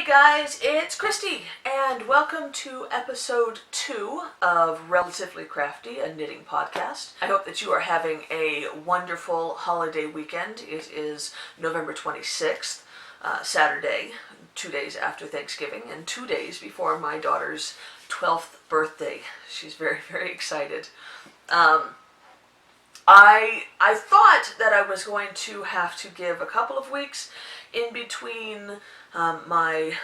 guys, it's Christy, and welcome to episode 2 of Relatively Crafty, a knitting podcast. I hope that you are having a wonderful holiday weekend. It is November 26th, Saturday, 2 days after Thanksgiving, and 2 days before my daughter's 12th birthday. She's very, very excited. I thought that I was going to have to give a couple of weeks in between my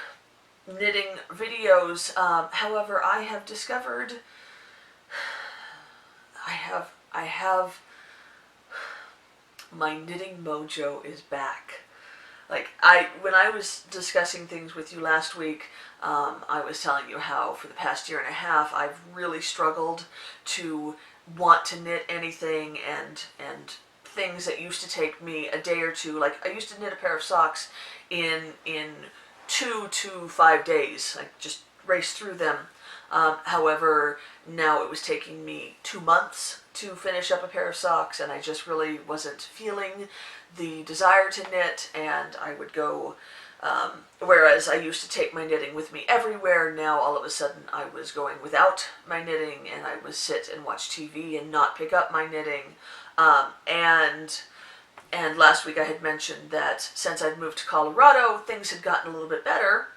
knitting videos. However, I have discovered I have my knitting mojo is back. When I was discussing things with you last week, I was telling you how for the past year and a half I've really struggled to want to knit anything, and things that used to take me a day or two. Like, I used to knit a pair of socks in 2 to 5 days. I just raced through them. However, now it was taking me 2 months to finish up a pair of socks, and I just really wasn't feeling the desire to knit, and I would go, whereas I used to take my knitting with me everywhere, now all of a sudden I was going without my knitting, and I would sit and watch TV and not pick up my knitting. And last week I had mentioned that since I'd moved to Colorado, things had gotten a little bit better,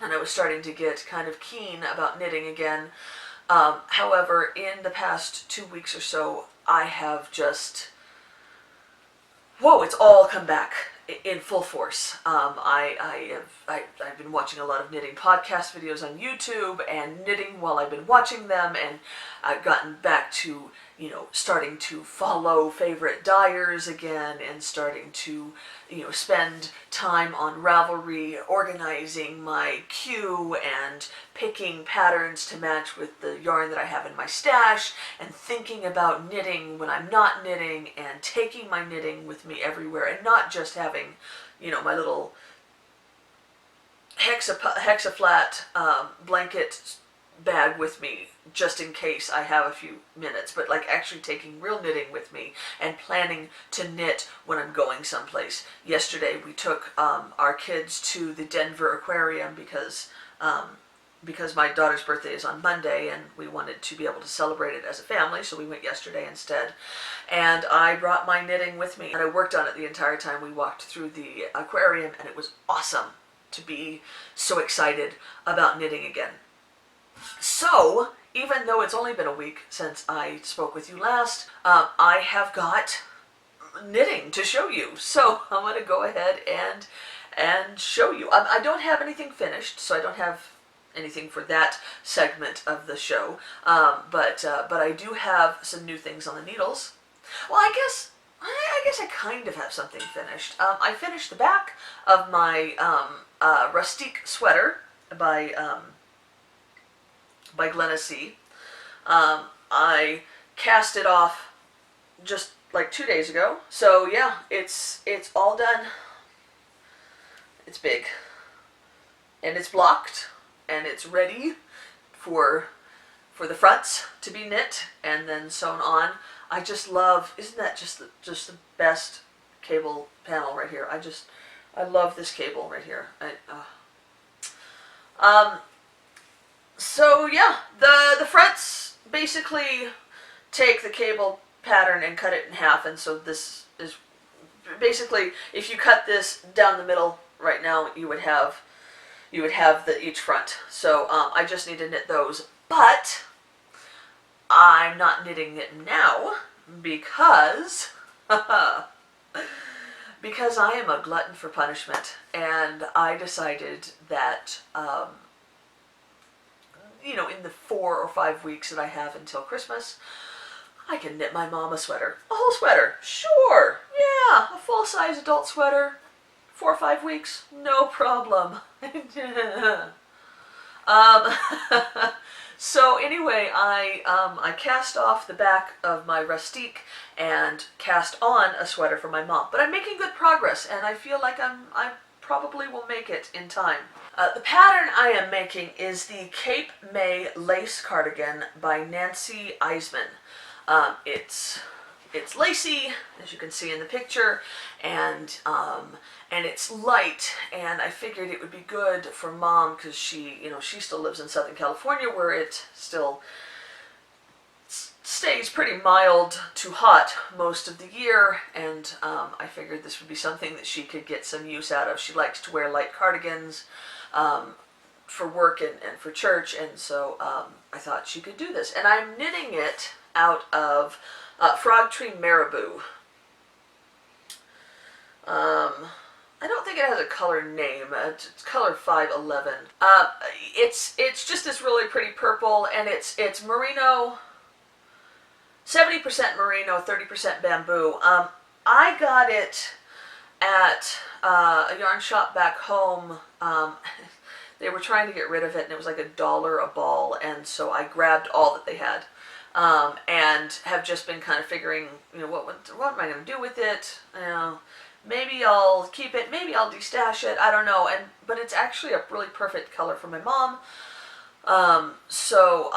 and I was starting to get kind of keen about knitting again. However, in the past 2 weeks or so, I have just, it's all come back in full force. I've been watching a lot of knitting podcast videos on YouTube and knitting while I've been watching them, and I've gotten back to, starting to follow favorite dyers again, and starting to, spend time on Ravelry organizing my queue and picking patterns to match with the yarn that I have in my stash, and thinking about knitting when I'm not knitting, and taking my knitting with me everywhere, and not just having, my little hexaflat blanket bag with me just in case I have a few minutes, but like actually taking real knitting with me and planning to knit when I'm going someplace. Yesterday we took our kids to the Denver Aquarium because my daughter's birthday is on Monday, and we wanted to be able to celebrate it as a family, so we went yesterday instead. And I brought my knitting with me, and I worked on it the entire time we walked through the aquarium, and it was awesome to be so excited about knitting again. So, even though it's only been a week since I spoke with you last, I have got knitting to show you. So I'm going to go ahead and show you. I don't have anything finished, so I don't have anything for that segment of the show. But I do have some new things on the needles. Well, I guess I kind of have something finished. I finished the back of my Rustique sweater by Glenna C. I cast it off just like 2 days ago. So yeah, it's all done. It's big, and it's blocked, and it's ready for the fronts to be knit and then sewn on. I just love, isn't that just the best cable panel right here? I love this cable right here. So yeah, the fronts basically take the cable pattern and cut it in half, and so this is basically, if you cut this down the middle right now, you would have each front. So I just need to knit those, but I'm not knitting it now because because I am a glutton for punishment, and I decided that in the 4 or 5 weeks that I have until Christmas, I can knit my mom a sweater. A whole sweater. Sure. Yeah, a full-size adult sweater. 4 or 5 weeks. No problem. So anyway, I cast off the back of my Rustique and cast on a sweater for my mom. But I'm making good progress, and I feel like I probably will make it in time. The pattern I am making is the Cape May lace cardigan by Nancy Eisman. It's it's lacy, as you can see in the picture, and it's light, and I figured it would be good for Mom because she still lives in Southern California where it still stays pretty mild to hot most of the year, and I figured this would be something that she could get some use out of. She likes to wear light cardigans for work and for church, and so I thought she could do this. And I'm knitting it out of Frog Tree Marabou. I don't think it has a color name. It's color 511. It's just this really pretty purple, and it's merino, 70% merino, 30% bamboo. I got it at a yarn shop back home. They were trying to get rid of it, and it was like $1 a ball, and so I grabbed all that they had. And have just been kind of figuring, what am I going to do with it? Maybe I'll keep it, maybe I'll destash it, I don't know. But it's actually a really perfect color for my mom. So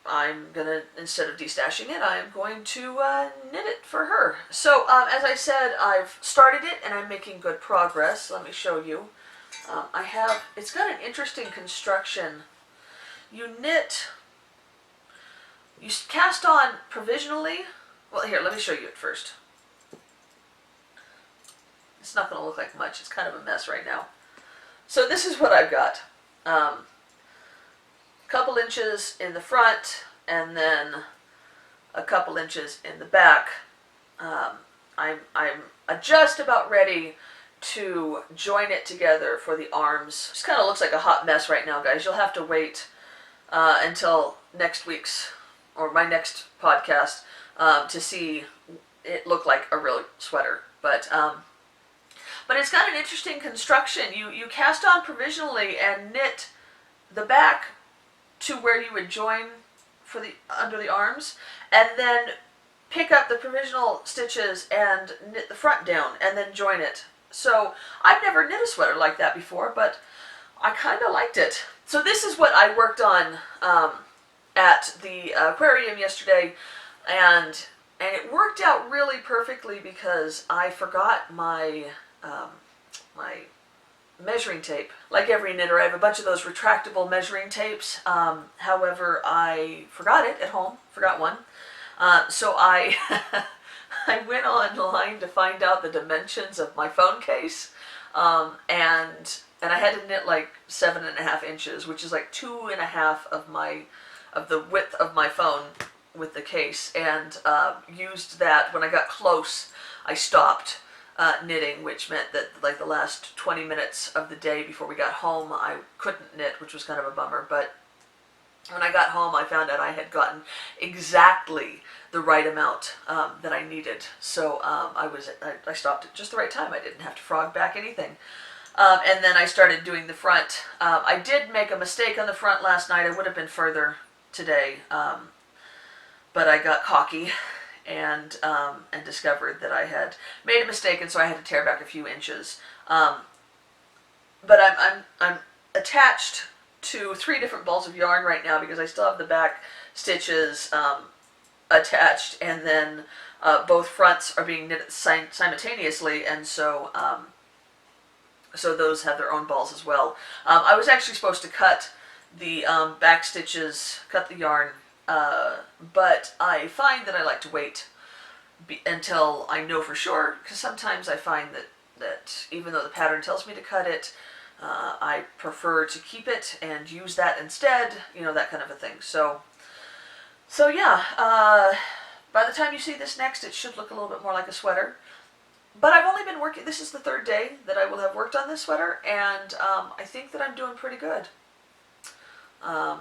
I'm gonna, instead of destashing it, I'm going to knit it for her. So as I said, I've started it and I'm making good progress. Let me show you. It's got an interesting construction. You cast on provisionally. Well, here, let me show you it first. It's not going to look like much. It's kind of a mess right now. So this is what I've got. Couple inches in the front, and then a couple inches in the back. I'm just about ready to join it together for the arms. Just kind of looks like a hot mess right now, guys. You'll have to wait until next week's or my next podcast to see it look like a real sweater. But it's got an interesting construction. You cast on provisionally and knit the back to where you would join for the under the arms, and then pick up the provisional stitches and knit the front down and then join it. So I've never knit a sweater like that before, but I kind of liked it. So this is what I worked on at the aquarium yesterday, and it worked out really perfectly because I forgot my my measuring tape. Like every knitter, I have a bunch of those retractable measuring tapes. However, I forgot it at home, forgot one. So I I went online to find out the dimensions of my phone case, and I had to knit like 7.5 inches, which is like 2.5 of the width of my phone with the case, and used that. When I got close, I stopped knitting, which meant that like the last 20 minutes of the day before we got home, I couldn't knit, which was kind of a bummer. But when I got home, I found out I had gotten exactly the right amount that I needed. So I stopped at just the right time. I didn't have to frog back anything. And then I started doing the front. I did make a mistake on the front last night. I would have been further today, but I got cocky and discovered that I had made a mistake, and so I had to tear back a few inches. But I'm attached to 3 different balls of yarn right now because I still have the back stitches attached, and then both fronts are being knit simultaneously, and so so those have their own balls as well. I was actually supposed to cut the back stitches, cut the yarn, but I find that I like to wait until I know for sure, because sometimes I find that even though the pattern tells me to cut it, I prefer to keep it and use that instead, that kind of a thing. So yeah, by the time you see this next, it should look a little bit more like a sweater. But I've only been working, this is the 3rd day that I will have worked on this sweater, and I think that I'm doing pretty good. I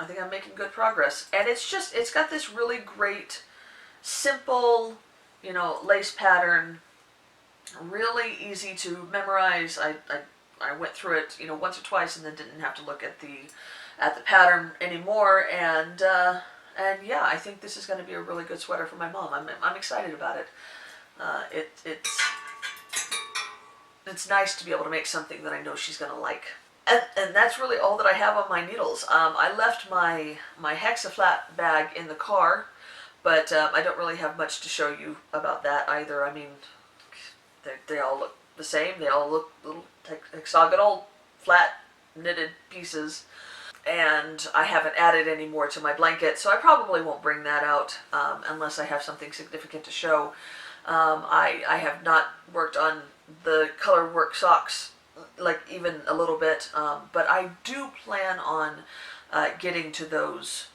think I'm making good progress. And it's got this really great, simple, lace pattern, really easy to memorize. I went through it, once or twice, and then didn't have to look at the pattern anymore. And yeah, I think this is going to be a really good sweater for my mom. I'm excited about it. It's nice to be able to make something that I know she's going to like. And that's really all that I have on my needles. I left my Hexaflat bag in the car, But I don't really have much to show you about that either. I mean, they all look the same. They all look little hexagonal, flat, knitted pieces. And I haven't added any more to my blanket, so I probably won't bring that out unless I have something significant to show. I have not worked on the color work socks, like even a little bit, but I do plan on getting to those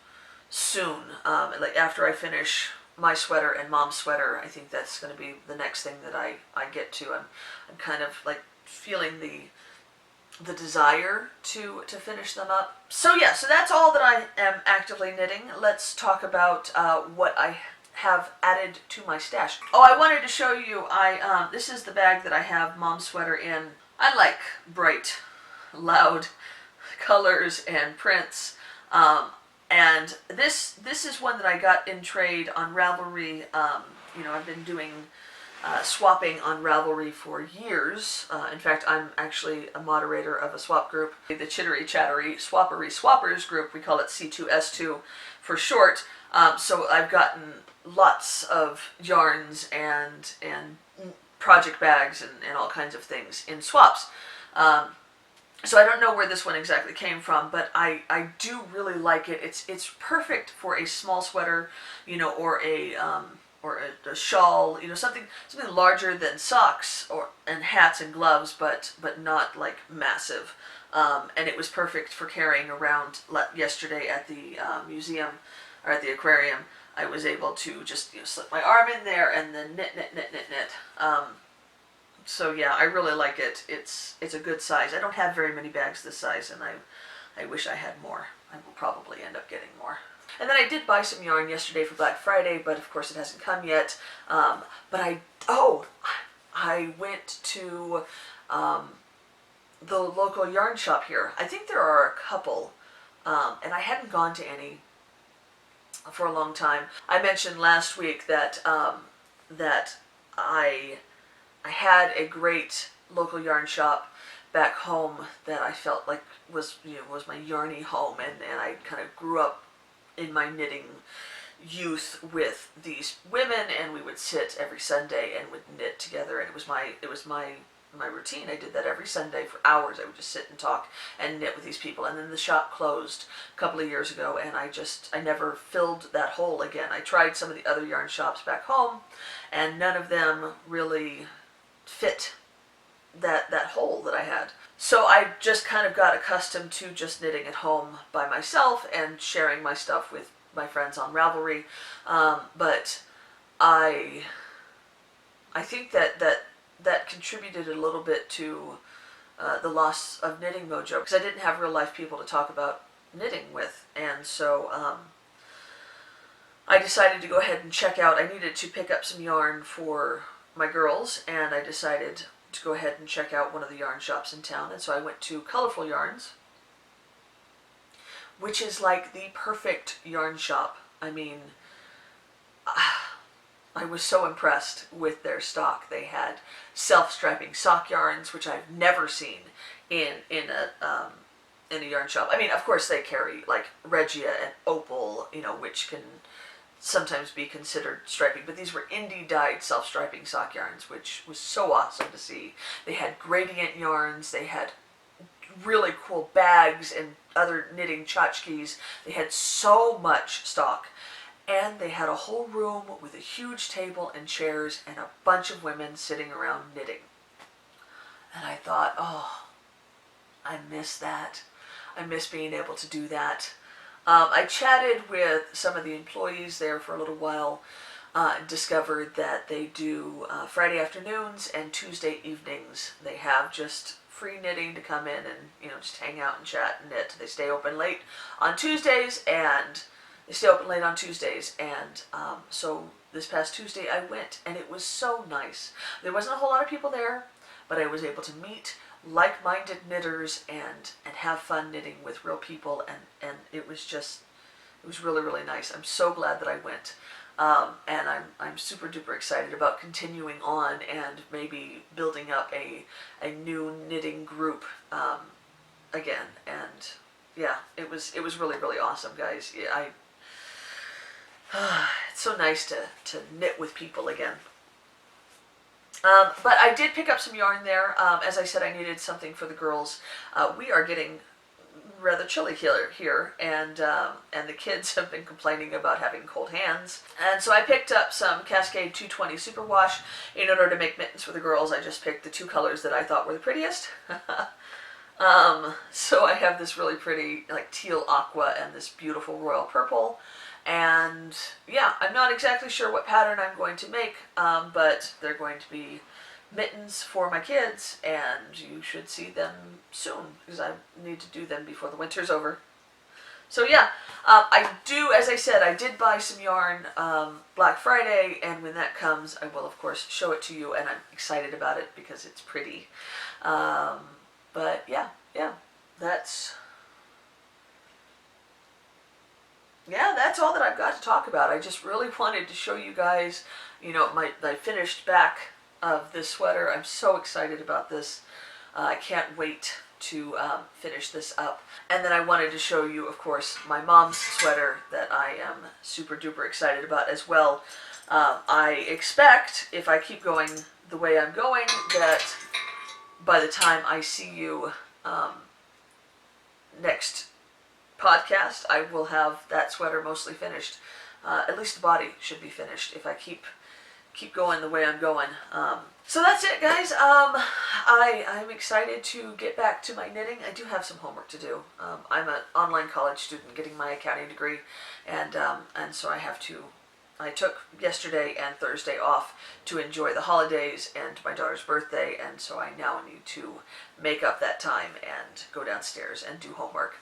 soon. Like after I finish my sweater and Mom's sweater, I think that's going to be the next thing that I get to. I'm kind of like feeling the desire to finish them up. So yeah, so that's all that I am actively knitting. Let's talk about what I have added to my stash. Oh, I wanted to show you, this is the bag that I have Mom's sweater in. I like bright, loud colors and prints. And this is one that I got in trade on Ravelry. You know, I've been doing swapping on Ravelry for years. In fact, I'm actually a moderator of a swap group, the Chittery Chattery Swappery Swappers group. We call it C2S2 for short. So I've gotten lots of yarns and project bags and all kinds of things in swaps. So I don't know where this one exactly came from, but I do really like it. It's perfect for a small sweater, you know, or a shawl, you know, something larger than socks and hats and gloves, but not like massive. And it was perfect for carrying around. Yesterday at the museum or at the aquarium, I was able to just, you know, slip my arm in there and then knit. So yeah, I really like it. It's a good size. I don't have very many bags this size, and I wish I had more. I will probably end up getting more. And then I did buy some yarn yesterday for Black Friday, but of course it hasn't come yet. But I went to the local yarn shop here. I think there are a couple, and I hadn't gone to any for a long time. I mentioned last week that that I had a great local yarn shop back home that I felt like was my yarny home, and I kind of grew up in my knitting youth with these women, and we would sit every Sunday and would knit together, and it was my routine. I did that every Sunday for hours. I would just sit and talk and knit with these people. And then the shop closed a couple of years ago, and I never filled that hole again. I tried some of the other yarn shops back home, and none of them really fit that hole that I had. So I just kind of got accustomed to just knitting at home by myself and sharing my stuff with my friends on Ravelry. But I think that contributed a little bit to the loss of knitting mojo, because I didn't have real life people to talk about knitting with. And so I decided to go ahead and check out. I needed to pick up some yarn for my girls, and I decided to go ahead and check out one of the yarn shops in town. And so I went to Colorful Yarns, which is like the perfect yarn shop. I mean, I was so impressed with their stock. They had self-striping sock yarns, which I've never seen in a yarn shop. I mean, of course they carry like Regia and Opal, you know, which can sometimes be considered striping, but these were indie dyed self-striping sock yarns, which was so awesome to see. They had gradient yarns, they had really cool bags and other knitting tchotchkes. They had so much stock, and they had a whole room with a huge table and chairs and a bunch of women sitting around knitting. And I thought, oh, I miss that. I miss being able to do that. I chatted with some of the employees there for a little while and discovered that they do Friday afternoons and Tuesday evenings. They have just free knitting to come in and, you know, just hang out and chat and knit. They stay open late on Tuesdays, and so this past Tuesday I went, and it was so nice. There wasn't a whole lot of people there, but I was able to meet like-minded knitters and have fun knitting with real people, and it was really, really nice. I'm so glad that I went, and I'm super duper excited about continuing on and maybe building up a new knitting group again. And yeah, it was really, really awesome, guys. It's so nice to knit with people again. But I did pick up some yarn there. As I said, I needed something for the girls. We are getting rather chilly here, and the kids have been complaining about having cold hands. And so I picked up some Cascade 220 Superwash in order to make mittens for the girls. I just picked the two colors that I thought were the prettiest. So I have this really pretty like teal aqua and this beautiful royal purple. And yeah, I'm not exactly sure what pattern I'm going to make, but they're going to be mittens for my kids, and you should see them soon because I need to do them before the winter's over. So yeah, I do, as I said, I did buy some yarn Black Friday, and when that comes, I will of course show it to you, and I'm excited about it because it's pretty. But yeah, that's all that I've got to talk about. I just really wanted to show you guys, my finished back of this sweater. I'm so excited about this. I can't wait to finish this up. And then I wanted to show you, of course, my mom's sweater that I am super duper excited about as well. I expect, if I keep going the way I'm going, that by the time I see you next podcast, I will have that sweater mostly finished. At least the body should be finished if I keep going the way I'm going. So that's it, guys. I'm excited to get back to my knitting. I do have some homework to do. I'm an online college student getting my accounting degree, and so I took yesterday and Thursday off to enjoy the holidays and my daughter's birthday, and so I now need to make up that time and go downstairs and do homework.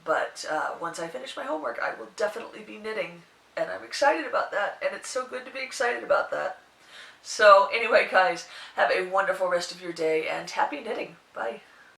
But once I finish my homework, I will definitely be knitting, and I'm excited about that, and it's so good to be excited about that. So anyway, guys, have a wonderful rest of your day, and happy knitting. Bye.